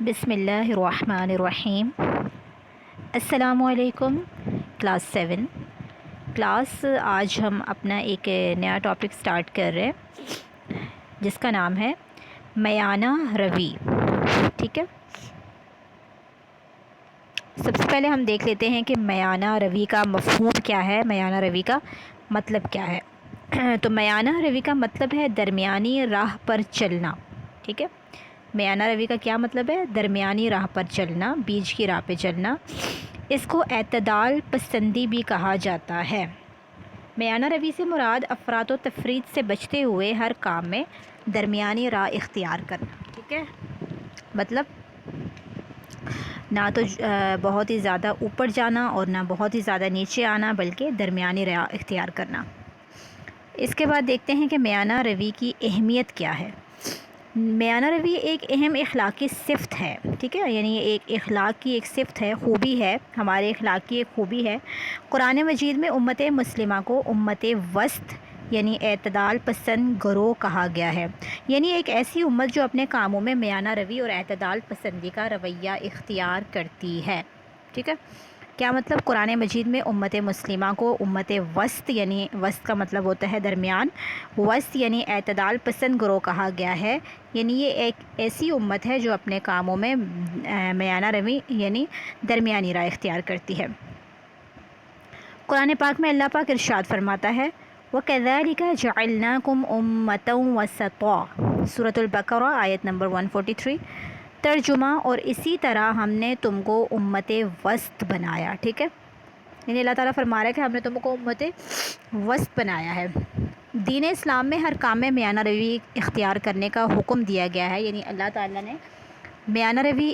بسم اللہ الرحمن الرحیم۔ السلام علیکم کلاس 7 کلاس۔ آج ہم اپنا ایک نیا ٹاپک سٹارٹ کر رہے ہیں جس کا نام ہے میانہ روی۔ ٹھیک ہے، سب سے پہلے ہم دیکھ لیتے ہیں کہ میانہ روی کا مفہوم کیا ہے، میانہ روی کا مطلب کیا ہے۔ تو میانہ روی کا مطلب ہے درمیانی راہ پر چلنا۔ ٹھیک ہے، میانہ روی کا کیا مطلب ہے؟ درمیانی راہ پر چلنا، بیچ کی راہ پہ چلنا۔ اس کو اعتدال پسندی بھی کہا جاتا ہے۔ میانہ روی سے مراد افراط و تفریط سے بچتے ہوئے ہر کام میں درمیانی راہ اختیار کرنا۔ ٹھیک ہے، مطلب نہ تو بہت ہی زیادہ اوپر جانا اور نہ بہت ہی زیادہ نیچے آنا، بلکہ درمیانی راہ اختیار کرنا۔ اس کے بعد دیکھتے ہیں کہ میانہ روی کی اہمیت کیا ہے۔ میانہ روی ایک اہم اخلاقی صفت ہے۔ ٹھیک ہے، یعنی ایک اخلاق کی ایک صفت ہے، خوبی ہے، ہمارے اخلاق کی ایک خوبی ہے۔ قرآن مجید میں امت مسلمہ کو امت وسط یعنی اعتدال پسند گروہ کہا گیا ہے، یعنی ایک ایسی امت جو اپنے کاموں میں میانہ روی اور اعتدال پسندی کا رویہ اختیار کرتی ہے۔ ٹھیک ہے، کیا مطلب؟ قرآن مجید میں امت مسلمہ کو امت وسط یعنی وسط کا مطلب ہوتا ہے درمیان، وسط یعنی اعتدال پسند گروہ کہا گیا ہے، یعنی یہ ایک ایسی امت ہے جو اپنے کاموں میں میانہ روی یعنی درمیانی راہ اختیار کرتی ہے۔ قرآن پاک میں اللہ پاک ارشاد فرماتا ہے وَكَذَلِكَ جَعَلْنَاكُمْ أُمَّةً وَسَطًا، سورۃ البقرہ آیت نمبر 143۔ ترجمہ، اور اسی طرح ہم نے تم کو امت وسط بنایا۔ ٹھیک ہے، یعنی اللہ تعالیٰ فرما رہا ہے کہ ہم نے تم کو امت وسط بنایا ہے۔ دین اسلام میں ہر کام میں میانہ روی اختیار کرنے کا حکم دیا گیا ہے، یعنی اللہ تعالیٰ نے میانہ روی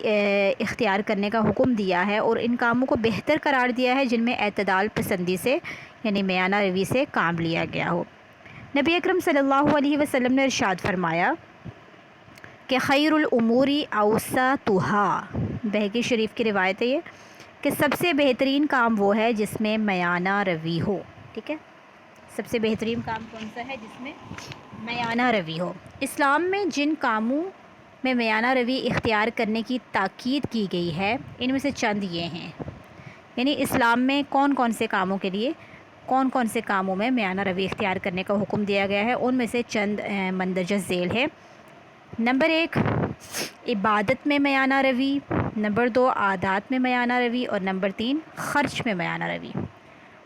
اختیار کرنے کا حکم دیا ہے اور ان کاموں کو بہتر قرار دیا ہے جن میں اعتدال پسندی سے یعنی میانہ روی سے کام لیا گیا ہو۔ نبی اکرم صلی اللہ علیہ وسلم نے ارشاد فرمایا کہ خیر الامور اوسطها، بہقی شریف کی روایت ہے یہ، کہ سب سے بہترین کام وہ ہے جس میں میانہ روی ہو۔ ٹھیک ہے، سب سے بہترین کام کون سا ہے؟ جس میں میانہ روی ہو۔ اسلام میں جن کاموں میں میانہ روی اختیار کرنے کی تاکید کی گئی ہے ان میں سے چند یہ ہیں، یعنی اسلام میں کون کون سے کاموں کے لیے کون کون سے کاموں میں میانہ روی اختیار کرنے کا حکم دیا گیا ہے، ان میں سے چند مندرجہ ذیل ہے۔ نمبر 1 عبادت میں میانہ روی، نمبر 2 عادات میں میانہ روی، اور نمبر 3 خرچ میں میانہ روی۔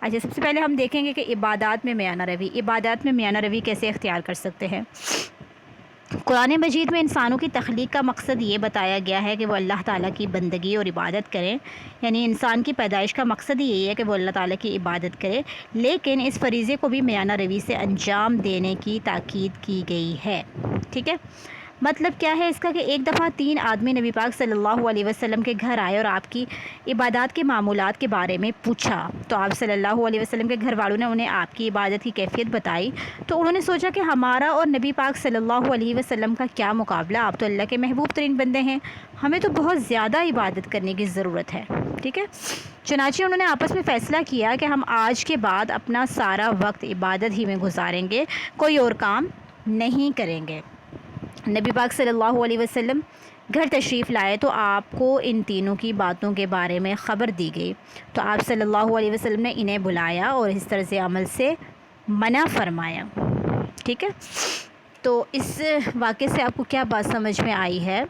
اچھا، سب سے پہلے ہم دیکھیں گے کہ عبادات میں میانہ روی، عبادات میں میانہ روی کیسے اختیار کر سکتے ہیں۔ قرآن مجید میں انسانوں کی تخلیق کا مقصد یہ بتایا گیا ہے کہ وہ اللہ تعالیٰ کی بندگی اور عبادت کریں، یعنی انسان کی پیدائش کا مقصد ہی یہی ہے کہ وہ اللہ تعالیٰ کی عبادت کرے، لیکن اس فریضے کو بھی میانہ روی سے انجام دینے کی تاکید کی گئی ہے۔ ٹھیک ہے، مطلب کیا ہے اس کا کہ ایک دفعہ 3 آدمی نبی پاک صلی اللہ علیہ وسلم کے گھر آئے اور آپ کی عبادات کے معمولات کے بارے میں پوچھا، تو آپ صلی اللہ علیہ وسلم کے گھر والوں نے انہیں آپ کی عبادت کی کیفیت بتائی، تو انہوں نے سوچا کہ ہمارا اور نبی پاک صلی اللہ علیہ وسلم کا کیا مقابلہ، آپ تو اللہ کے محبوب ترین بندے ہیں، ہمیں تو بہت زیادہ عبادت کرنے کی ضرورت ہے۔ ٹھیک ہے، چنانچہ انہوں نے آپس میں فیصلہ کیا کہ ہم آج کے بعد اپنا سارا وقت عبادت ہی میں گزاریں گے، کوئی اور کام نہیں کریں گے۔ نبی پاک صلی اللہ علیہ وسلم گھر تشریف لائے تو آپ کو ان تینوں کی باتوں کے بارے میں خبر دی گئی، تو آپ صلی اللہ علیہ وسلم نے انہیں بلایا اور اس طرز عمل سے منع فرمایا۔ ٹھیک ہے، تو اس واقعے سے آپ کو کیا بات سمجھ میں آئی ہے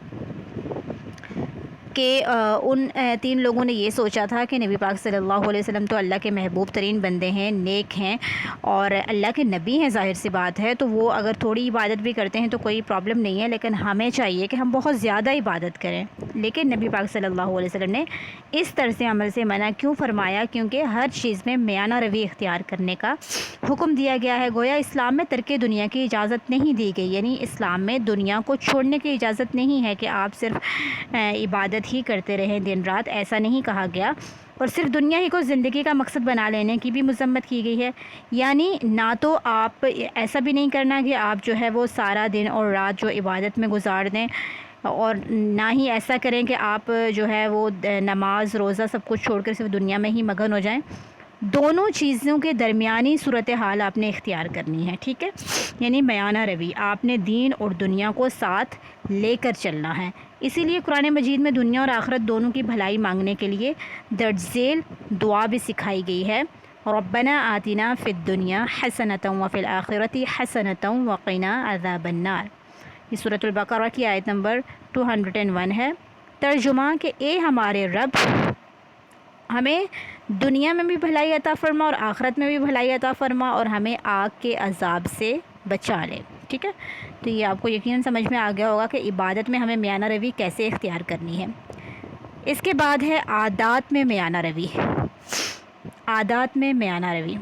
کہ ان 3 لوگوں نے یہ سوچا تھا کہ نبی پاک صلی اللہ علیہ وسلم تو اللہ کے محبوب ترین بندے ہیں، نیک ہیں اور اللہ کے نبی ہیں، ظاہر سی بات ہے، تو وہ اگر تھوڑی عبادت بھی کرتے ہیں تو کوئی پرابلم نہیں ہے، لیکن ہمیں چاہیے کہ ہم بہت زیادہ عبادت کریں۔ لیکن نبی پاک صلی اللہ علیہ وسلم نے اس طرز عمل سے منع کیوں فرمایا؟ کیونکہ ہر چیز میں میانہ روی اختیار کرنے کا حکم دیا گیا ہے۔ گویا اسلام میں ترک دنیا کی اجازت نہیں دی گئی، یعنی اسلام میں دنیا کو چھوڑنے کی اجازت نہیں ہے کہ آپ صرف عبادت ہی کرتے رہیں دن رات، ایسا نہیں کہا گیا، اور صرف دنیا ہی کو زندگی کا مقصد بنا لینے کی بھی مذمت کی گئی ہے، یعنی نہ تو آپ ایسا بھی نہیں کرنا کہ آپ جو ہے وہ سارا دن اور رات جو عبادت میں گزار دیں، اور نہ ہی ایسا کریں کہ آپ جو ہے وہ نماز روزہ سب کچھ چھوڑ کر صرف دنیا میں ہی مگن ہو جائیں۔ دونوں چیزوں کے درمیانی صورتحال آپ نے اختیار کرنی ہے، ٹھیک ہے، یعنی میانہ روی، آپ نے دین اور دنیا کو ساتھ لے کر چلنا ہے۔ اسی لیے قرآن مجید میں دنیا اور آخرت دونوں کی بھلائی مانگنے کے لیے درج ذیل دعا بھی سکھائی گئی ہے، ربنا آتنا فی الدنیا حسنۃ وفی الآخرۃ حسنۃ وقنا عذاب النار۔ یہ سورۃ البقرہ کی آیت نمبر 201 ہے۔ ترجمہ کہ اے ہمارے رب، ہمیں دنیا میں بھی بھلائی عطا فرما اور آخرت میں بھی بھلائی عطا فرما، اور ہمیں آگ کے عذاب سے بچا لے، ٹھیک ہے۔ تو یہ آپ کو یقیناً سمجھ میں آ گیا ہوگا کہ عبادت میں ہمیں میانہ روی کیسے اختیار کرنی ہے۔ اس کے بعد ہے عادات میں میانہ روی۔ عادات میں میانہ روی،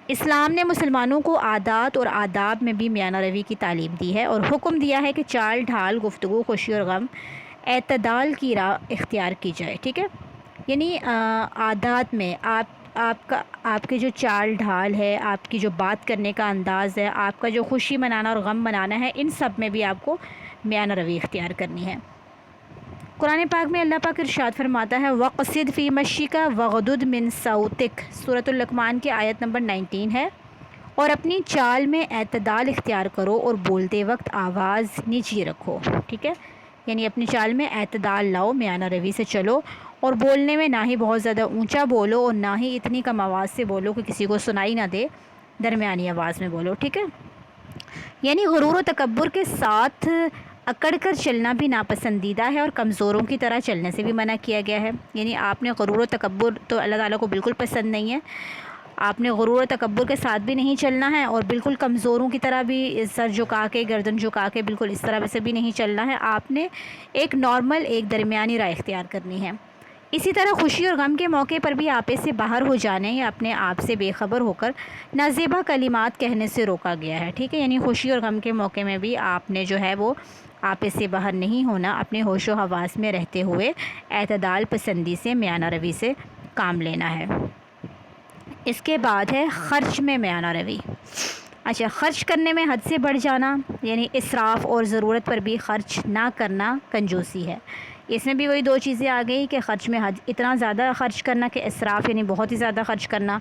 اسلام نے مسلمانوں کو عادات اور آداب میں بھی میانہ روی کی تعلیم دی ہے اور حکم دیا ہے کہ چال ڈھال، گفتگو، خوشی اور غم، اعتدال کی راہ اختیار کی جائے، ٹھیک ہے۔ یعنی عادات میں آپ کے جو چال ڈھال ہے، آپ کی جو بات کرنے کا انداز ہے، آپ کا جو خوشی منانا اور غم منانا ہے، ان سب میں بھی آپ کو میانہ روی اختیار کرنی ہے۔ قرآن پاک میں اللہ پاک ارشاد فرماتا ہے وَقْصِدْ فِي مَشِيِّكَ وَغْضُضْ مِن صَوْتِكَ، سورۃ اللقمان کی آیت نمبر 19 ہے، اور اپنی چال میں اعتدال اختیار کرو اور بولتے وقت آواز نیچی رکھو، ٹھیک ہے۔ یعنی اپنی چال میں اعتدال لاؤ، میانہ روی سے چلو، اور بولنے میں نہ ہی بہت زیادہ اونچا بولو اور نہ ہی اتنی کم آواز سے بولو کہ کسی کو سنائی نہ دے، درمیانی آواز میں بولو، ٹھیک ہے۔ یعنی غرور و تکبر کے ساتھ اکڑ کر چلنا بھی ناپسندیدہ ہے اور کمزوروں کی طرح چلنے سے بھی منع کیا گیا ہے۔ یعنی آپ نے غرور و تکبر تو اللہ تعالیٰ کو بالکل پسند نہیں ہے، آپ نے غرور و تکبر کے ساتھ بھی نہیں چلنا ہے، اور بالکل کمزوروں کی طرح بھی سر جھکا کے، گردن جھکا کے بالکل اس طرح سے بھی نہیں چلنا ہے۔ آپ نے ایک نارمل، ایک درمیانی رائے اختیار کرنی ہے۔ اسی طرح خوشی اور غم کے موقع پر بھی آپے سے باہر ہو جانے یا اپنے آپ سے بے خبر ہو کر نازیبا کلمات کہنے سے روکا گیا ہے، ٹھیک ہے۔ یعنی خوشی اور غم کے موقع میں بھی آپ نے جو ہے وہ آپے سے باہر نہیں ہونا، اپنے ہوش و حواس میں رہتے ہوئے اعتدال پسندی سے، میانہ روی سے کام لینا ہے۔ اس کے بعد ہے خرچ میں میانہ روی۔ اچھا، خرچ کرنے میں حد سے بڑھ جانا، یعنی اسراف اور ضرورت پر بھی خرچ نہ کرنا کنجوسی ہے۔ اس میں بھی وہی دو چیزیں آ گئی کہ خرچ میں حد، اتنا زیادہ خرچ کرنا کہ اسراف یعنی بہت ہی زیادہ خرچ کرنا،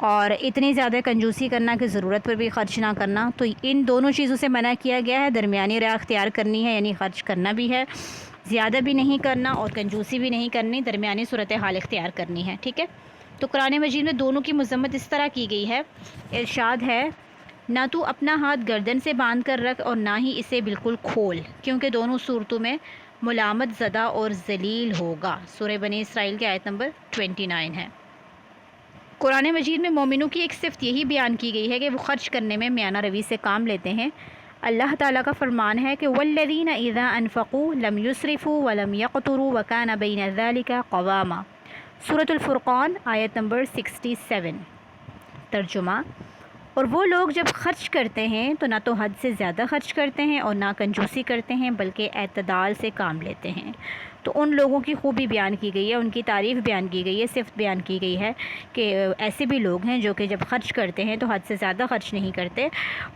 اور اتنی زیادہ کنجوسی کرنا کہ ضرورت پر بھی خرچ نہ کرنا۔ تو ان دونوں چیزوں سے منع کیا گیا ہے، درمیانی راہ اختیار کرنی ہے، یعنی خرچ کرنا بھی ہے، زیادہ بھی نہیں کرنا اور کنجوسی بھی نہیں کرنی، درمیانی صورتحال اختیار کرنی ہے، ٹھیک ہے۔ تو قرآن مجید میں دونوں کی مذمت اس طرح کی گئی ہے، ارشاد ہے نہ تو اپنا ہاتھ گردن سے باندھ کر رکھ اور نہ ہی اسے بالکل کھول، کیونکہ دونوں صورتوں میں ملامت زدہ اور ذلیل ہوگا۔ سورہ بنی اسرائیل کی آیت نمبر 29 ہے۔ قرآن مجید میں مومنوں کی ایک صفت یہی بیان کی گئی ہے کہ وہ خرچ کرنے میں میانہ روی سے کام لیتے ہیں۔ اللہ تعالیٰ کا فرمان ہے کہ وَالَّذِينَ إِذَا أَنفَقُوا لَمْ يُسْرِفُوا وَلَمْ يَقْتُرُوا وَكَانَ بَيْنَ ذَلِكَ قَوَامًا، سورۃ الفرقان آیت نمبر 67۔ ترجمہ، اور وہ لوگ جب خرچ کرتے ہیں تو نہ تو حد سے زیادہ خرچ کرتے ہیں اور نہ کنجوسی کرتے ہیں، بلکہ اعتدال سے کام لیتے ہیں۔ تو ان لوگوں کی خوبی بیان کی گئی ہے، ان کی تعریف بیان کی گئی ہے، صفت بیان کی گئی ہے کہ ایسے بھی لوگ ہیں جو کہ جب خرچ کرتے ہیں تو حد سے زیادہ خرچ نہیں کرتے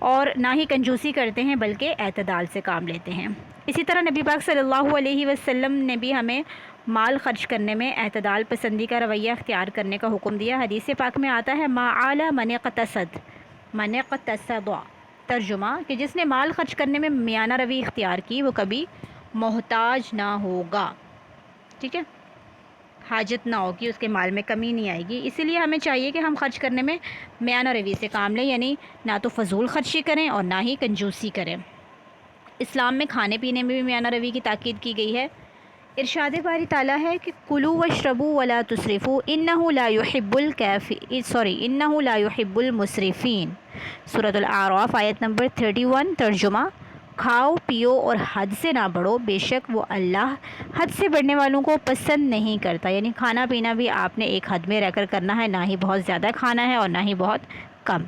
اور نہ ہی کنجوسی کرتے ہیں، بلکہ اعتدال سے کام لیتے ہیں۔ اسی طرح نبی پاک صلی اللہ علیہ وسلم نے بھی ہمیں مال خرچ کرنے میں اعتدال پسندی کا رویہ اختیار کرنے کا حکم دیا۔ حدیث پاک میں آتا ہے ما علی من اقتصد، ترجمہ کہ جس نے مال خرچ کرنے میں میانہ روی اختیار کی وہ کبھی محتاج نہ ہوگا، ٹھیک ہے، حاجت نہ ہوگی، اس کے مال میں کمی نہیں آئے گی۔ اسی لیے ہمیں چاہیے کہ ہم خرچ کرنے میں میانہ روی سے کام لیں، یعنی نہ تو فضول خرچی کریں اور نہ ہی کنجوسی کریں۔ اسلام میں کھانے پینے میں بھی میانہ روی کی تاکید کی گئی ہے۔ ارشاد باری تعالیٰ ہے کہ کلوا واشربوا ولا تسرفوا انہ لا يحب المسرفین، سورۃ الاعراف آیت نمبر 31۔ ترجمہ، کھاؤ پیو اور حد سے نہ بڑھو، بے شک وہ اللہ حد سے بڑھنے والوں کو پسند نہیں کرتا۔ یعنی کھانا پینا بھی آپ نے ایک حد میں رہ کر کرنا ہے، نہ ہی بہت زیادہ کھانا ہے اور نہ ہی بہت کم۔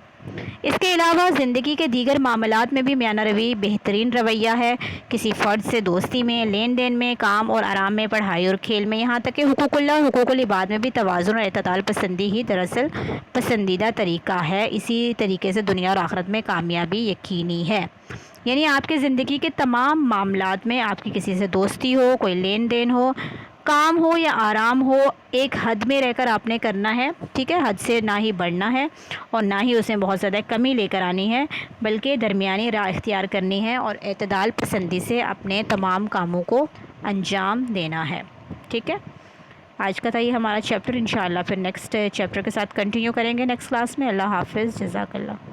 اس کے علاوہ زندگی کے دیگر معاملات میں بھی میانہ روی بہترین رویہ ہے۔ کسی فرد سے دوستی میں، لین دین میں، کام اور آرام میں، پڑھائی اور کھیل میں، یہاں تک کہ حقوق اللہ اور حقوق العباد میں بھی توازن اور اعتدال پسندی ہی دراصل پسندیدہ طریقہ ہے۔ اسی طریقے سے دنیا اور آخرت میں کامیابی یقینی ہے۔ یعنی آپ کے زندگی کے تمام معاملات میں، آپ کی کسی سے دوستی ہو، کوئی لین دین ہو، کام ہو یا آرام ہو ایک حد میں رہ کر آپ نے کرنا ہے، ٹھیک ہے، حد سے نہ ہی بڑھنا ہے اور نہ ہی اس میں بہت زیادہ کمی لے کر آنی ہے، بلکہ درمیانی راہ اختیار کرنی ہے اور اعتدال پسندی سے اپنے تمام کاموں کو انجام دینا ہے، ٹھیک ہے۔ آج کا تھا یہ ہمارا چیپٹر، انشاءاللہ پھر نیکسٹ چیپٹر کے ساتھ کنٹینیو کریں گے نیکسٹ کلاس میں۔ اللہ حافظ، جزاک اللہ۔